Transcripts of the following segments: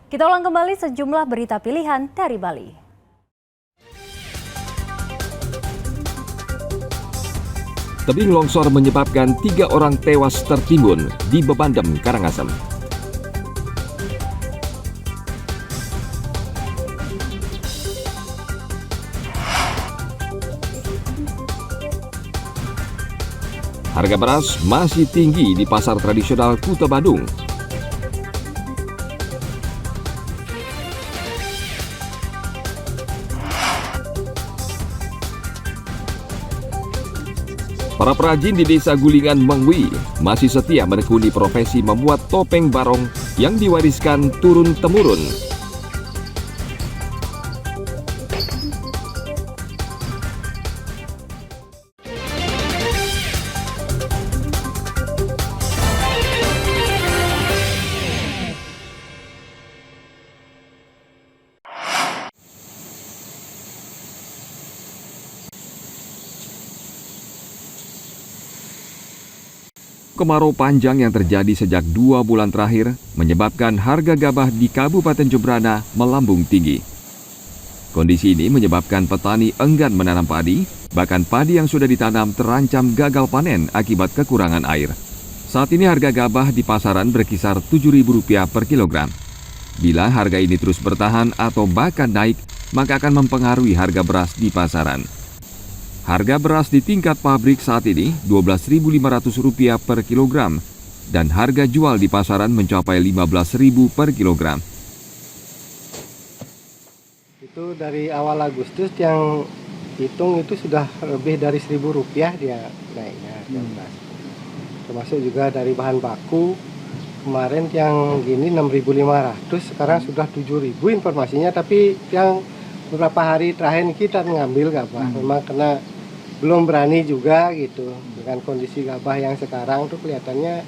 Kita ulang kembali sejumlah berita pilihan dari Bali. Tebing longsor menyebabkan 3 orang tewas tertimbun di Bebandem, Karangasem. Harga beras masih tinggi di pasar tradisional Kuta Badung. Para perajin di Desa Gulingan Mengwi masih setia menekuni profesi membuat topeng barong yang diwariskan turun-temurun. Kemarau panjang yang terjadi sejak 2 bulan terakhir menyebabkan harga gabah di Kabupaten Jembrana melambung tinggi. Kondisi ini menyebabkan petani enggan menanam padi, bahkan padi yang sudah ditanam terancam gagal panen akibat kekurangan air. Saat ini harga gabah di pasaran berkisar Rp7.000 per kilogram. Bila harga ini terus bertahan atau bahkan naik, maka akan mempengaruhi harga beras di pasaran. Harga beras di tingkat pabrik saat ini Rp12.500 per kilogram dan harga jual di pasaran mencapai Rp15.000 per kilogram. Itu dari awal Agustus yang hitung itu sudah lebih dari Rp1.000 dia naiknya harga beras. Termasuk juga dari bahan baku kemarin yang gini 6.500, sekarang sudah 7.000 informasinya, tapi yang beberapa hari terakhir kita ngambil gabah memang karena belum berani juga gitu dengan kondisi gabah yang sekarang tuh kelihatannya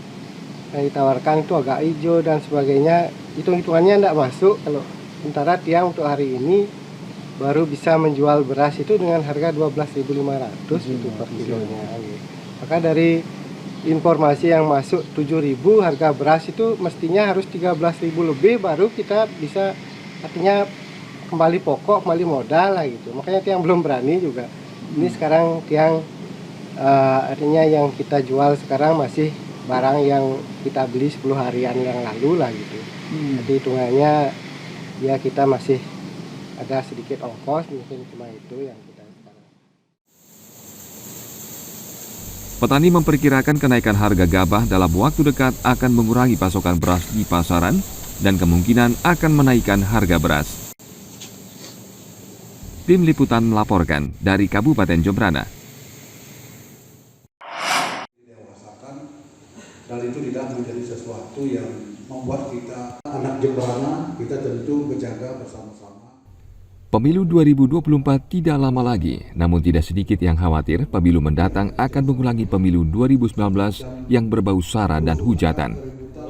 yang ditawarkan itu agak hijau dan sebagainya, hitung-hitungannya tidak masuk. Kalau sementara tiang untuk hari ini baru bisa menjual beras itu dengan harga Rp12.500 itu per kilonya. Maka dari informasi yang masuk 7.000, harga beras itu mestinya harus 13.000 lebih baru kita bisa artinya kembali pokok, kembali modal lah gitu. Makanya tiang belum berani juga. Ini sekarang tiang artinya yang kita jual sekarang masih barang yang kita beli 10 harian yang lalu lah gitu. Jadi hitungannya ya kita masih ada sedikit ongkos, mungkin cuma itu yang kita sekarang. Petani memperkirakan kenaikan harga gabah dalam waktu dekat akan mengurangi pasokan beras di pasaran dan kemungkinan akan menaikkan harga beras. Tim Liputan melaporkan dari Kabupaten Jembrana. Dan itu tidak menjadi sesuatu yang membuat kita anak Jembrana, kita tentu menjaga bersama-sama. Pemilu 2024 tidak lama lagi, namun tidak sedikit yang khawatir pemilu mendatang akan mengulangi pemilu 2019 yang berbau sara dan hujatan.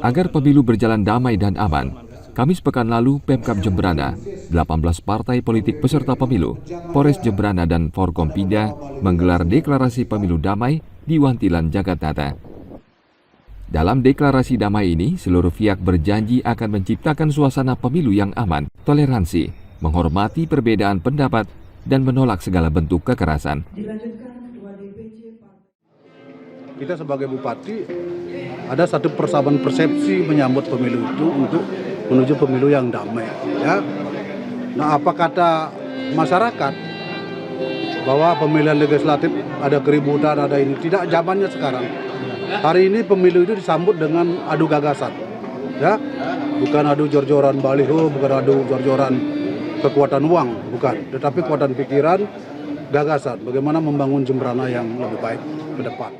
Agar pemilu berjalan damai dan aman, Kamis pekan lalu, Pemkab Jembrana, 18 partai politik peserta pemilu, Polres Jembrana dan Forkompinda menggelar deklarasi pemilu damai di Wantilan, Jakarta. Dalam deklarasi damai ini, seluruh pihak berjanji akan menciptakan suasana pemilu yang aman, toleransi, menghormati perbedaan pendapat, dan menolak segala bentuk kekerasan. Kita sebagai bupati ada satu persamaan persepsi menyambut pemilu itu untuk menuju pemilu yang damai, ya. Nah, apa kata masyarakat bahwa pemilihan legislatif ada keributan, ada ini, tidak zamannya sekarang. Hari ini pemilu itu disambut dengan adu gagasan, ya, bukan adu jor-joran baliho, bukan adu jor-joran kekuatan uang, bukan, tetapi kekuatan pikiran, gagasan, bagaimana membangun Jembrana yang lebih baik ke depan.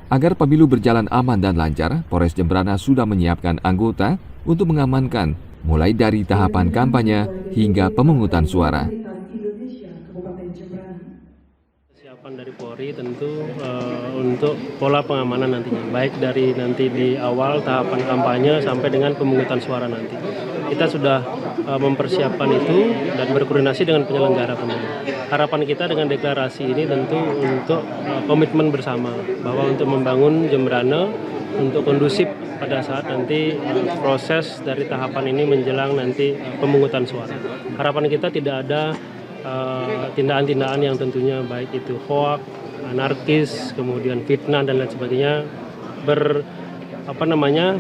Agar pemilu berjalan aman dan lancar, Polres Jembrana sudah menyiapkan anggota untuk mengamankan mulai dari tahapan kampanye hingga pemungutan suara. Kesiapan dari Polri tentu untuk pola pengamanan nantinya, baik dari nanti di awal tahapan kampanye sampai dengan pemungutan suara nanti. kita sudah mempersiapkan itu dan berkoordinasi dengan penyelenggara pemilu. Harapan kita dengan deklarasi ini tentu untuk komitmen bersama bahwa untuk membangun Jemberana untuk kondusif pada saat nanti proses dari tahapan ini menjelang nanti pemungutan suara. Harapan kita tidak ada tindakan-tindakan yang tentunya baik itu hoak, anarkis, kemudian fitnah dan lain sebagainya.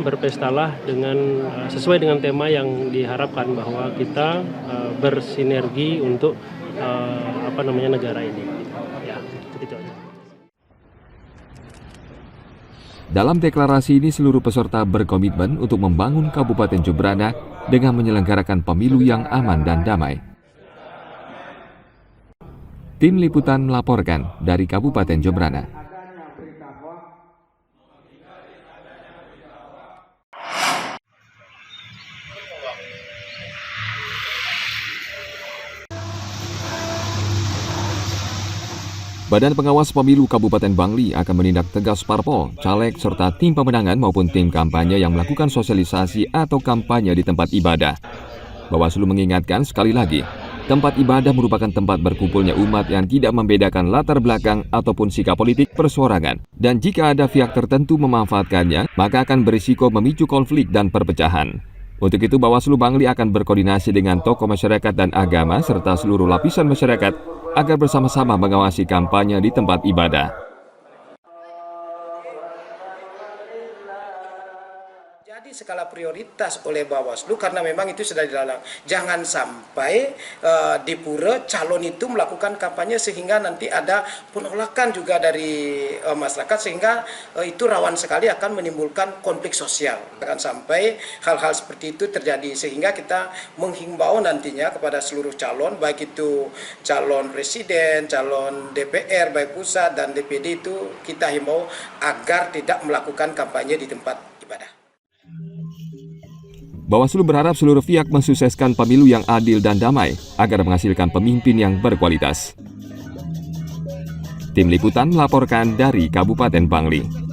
Berpestalah dengan sesuai dengan tema yang diharapkan bahwa kita bersinergi untuk negara ini. Ya, itu aja. Dalam deklarasi ini seluruh peserta berkomitmen untuk membangun Kabupaten Jemberana dengan menyelenggarakan pemilu yang aman dan damai. Tim Liputan melaporkan dari Kabupaten Jemberana. Badan Pengawas Pemilu Kabupaten Bangli akan menindak tegas parpol, caleg, serta tim pemenangan maupun tim kampanye yang melakukan sosialisasi atau kampanye di tempat ibadah. Bawaslu mengingatkan sekali lagi, tempat ibadah merupakan tempat berkumpulnya umat yang tidak membedakan latar belakang ataupun sikap politik perseorangan. Dan jika ada pihak tertentu memanfaatkannya, maka akan berisiko memicu konflik dan perpecahan. Untuk itu, Bawaslu Bangli akan berkoordinasi dengan tokoh masyarakat dan agama serta seluruh lapisan masyarakat agar bersama-sama mengawasi kampanye di tempat ibadah. Jadi skala prioritas oleh Bawaslu karena memang itu sudah dilarang. Jangan sampai di pura calon itu melakukan kampanye sehingga nanti ada penolakan juga dari masyarakat sehingga itu rawan sekali akan menimbulkan konflik sosial. Jangan sampai hal-hal seperti itu terjadi sehingga kita menghimbau nantinya kepada seluruh calon baik itu calon presiden, calon DPR baik pusat dan DPD itu kita himbau agar tidak melakukan kampanye di tempat ibadah. Bawaslu berharap seluruh pihak mensukseskan pemilu yang adil dan damai agar menghasilkan pemimpin yang berkualitas. Tim Liputan melaporkan dari Kabupaten Bangli.